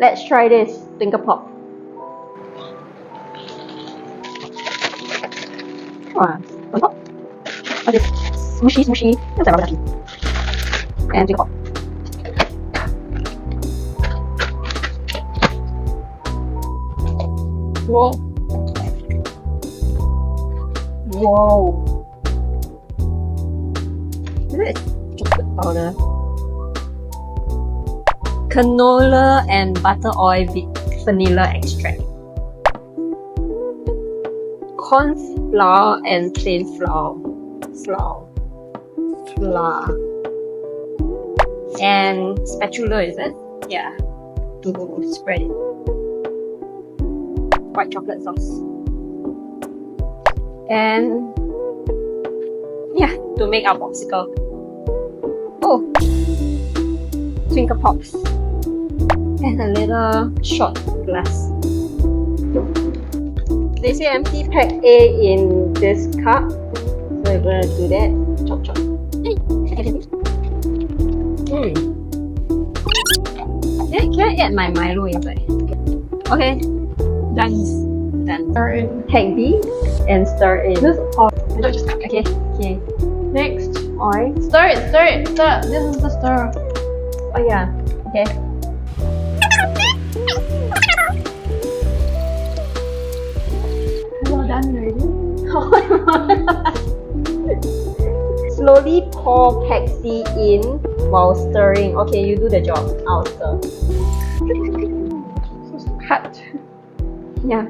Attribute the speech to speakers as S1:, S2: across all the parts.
S1: Let's try this Twinkle Pop. Pop. Okay, smushy. That's a rubber ducky. And Twinkle Pop. Whoa. Is it chocolate powder? Canola and butter oil with vanilla extract. Corn flour and plain flour. And spatula, is it? Yeah. To spread it. White chocolate sauce. And yeah, to make our popsicle. Oh, Twinkle Pops. And a little shot glass. They say empty pack A in this cup. So we're gonna do that. Chop. Yeah, can I add my Milo inside? Okay, done.
S2: Stir in.
S1: Pack B and stir in.
S2: This oil.
S1: Okay.
S2: Next.
S1: Oil.
S2: Stir it. This is the stir.
S1: Oh yeah. Okay.
S2: Well done already.
S1: Slowly pour pack C in while stirring. Okay, you do the job. I'll stir.
S2: So cut.
S1: Yeah,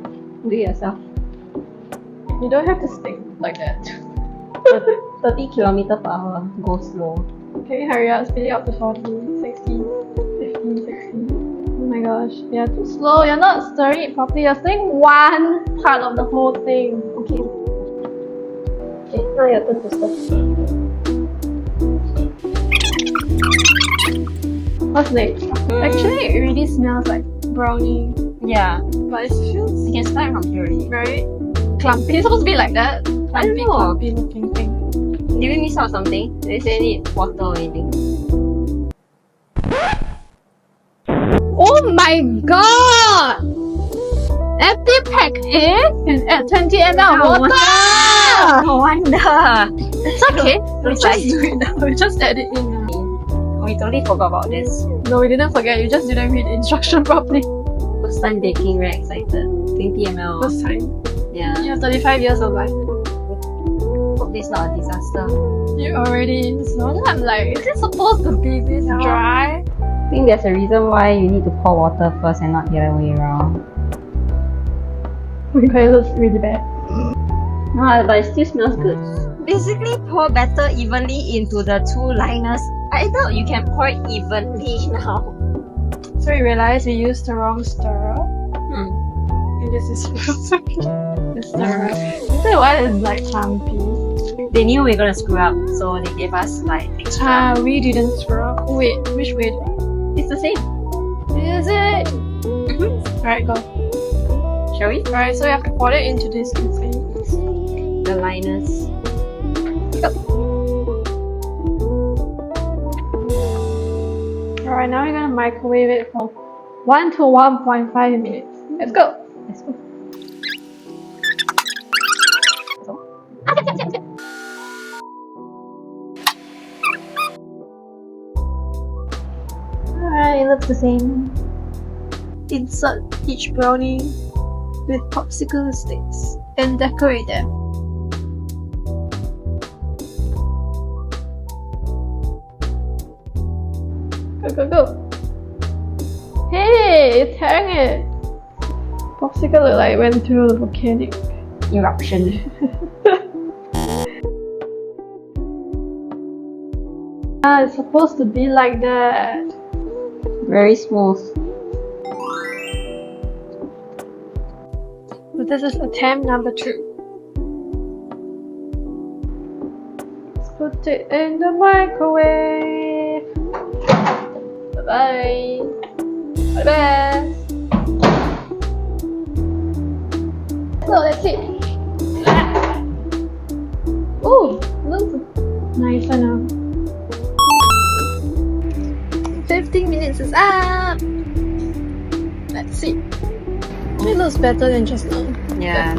S1: do it yourself.
S2: You don't have to stick like that.
S1: 30 km/h. Go slow.
S2: Okay, hurry up. Speed it up to 40, 60, 50, 60. Oh my gosh. You're too slow. You're not stirring it properly. You're stirring one part of the whole thing.
S1: Okay. Okay, now your turn to stir.
S2: What's next? Actually, it really smells like brownie.
S1: Yeah,
S2: But it feels
S1: you can start from here already.
S2: very clumpy. It's supposed to be like that.
S1: I don't
S2: Clumpy,
S1: know.
S2: clumpy looking thing.
S1: Did we miss out something? They say need water or anything.
S2: Oh my god! Empty pack A and add 20 ml water!
S1: No wonder.
S2: It's okay. We
S1: Looks
S2: just
S1: like-
S2: do it now. We just add it in now.
S1: We totally forgot about this.
S2: No, we didn't forget. You just didn't read the instruction properly.
S1: First time baking, very excited. 20 ml.
S2: First time.
S1: Yeah.
S2: You have 35 years of life.
S1: Hope this is not a disaster.
S2: You already know that. I'm like, is it supposed to be this dry?
S1: I think there's a reason why you need to pour water first and not the other way around.
S2: Okay, it looks really bad.
S1: No, but it still smells good. Basically, pour batter evenly into the two liners. I thought you can pour it evenly now.
S2: So we realized we used the wrong stirrer. And this is the stirrer. Is that why it's like clumpy?
S1: They knew we were gonna screw up, so they gave us like extra.
S2: We didn't screw up. Wait, which way?
S1: It's the same.
S2: Is it? Alright, go.
S1: Shall we?
S2: Alright, so you have to pour it into this thing.
S1: The liners.
S2: Alright, now we're gonna microwave it for 1 to 1.5 minutes. Let's go!
S1: Let's go.
S2: Alright, it looks the same. Insert each brownie with popsicle sticks and decorate them. Go! Hey, it's tearing it! Popsicle looked like it went through the volcanic
S1: Eruption.
S2: It's supposed to be like that.
S1: Very smooth.
S2: But this is attempt number 2. Let's put it in the microwave. Bye-bye. All the best. So that's it. Oh, looks nicer now. 15 minutes is up. Let's see. It looks better than just now.
S1: Yeah,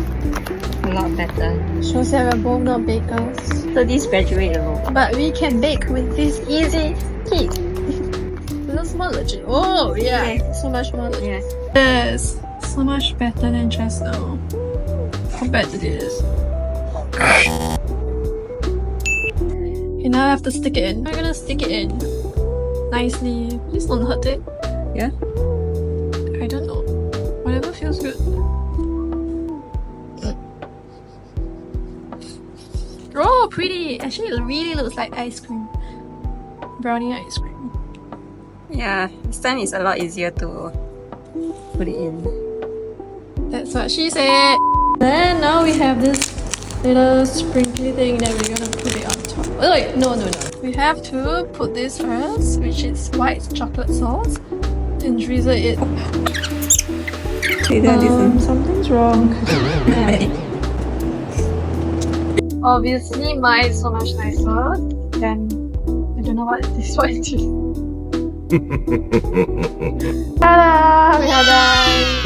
S1: a lot better.
S2: Shows that we're both not bakers.
S1: So this graduate level.
S2: But we can bake with this easy heat. It looks more legit. Oh, yeah.
S1: Yeah.
S2: So much more legit.
S1: Yeah.
S2: Yes. So much better than just now. Compared to this. Okay, now I have to stick it in. I'm gonna stick it in nicely. Please don't hurt it.
S1: Yeah?
S2: I don't know. Whatever feels good. Oh, pretty! Actually, it really looks like ice cream. Brownie ice cream.
S1: Yeah, this time it's a lot easier to put it in.
S2: That's what she said. Then now we have this little sprinkly thing that we're gonna put it on top. Oh wait, no. We have to put this first, which is white chocolate sauce, and drizzle it. Something's wrong. Obviously, mine is so much nicer. Then I don't know what this one is. Ta-da! We are done.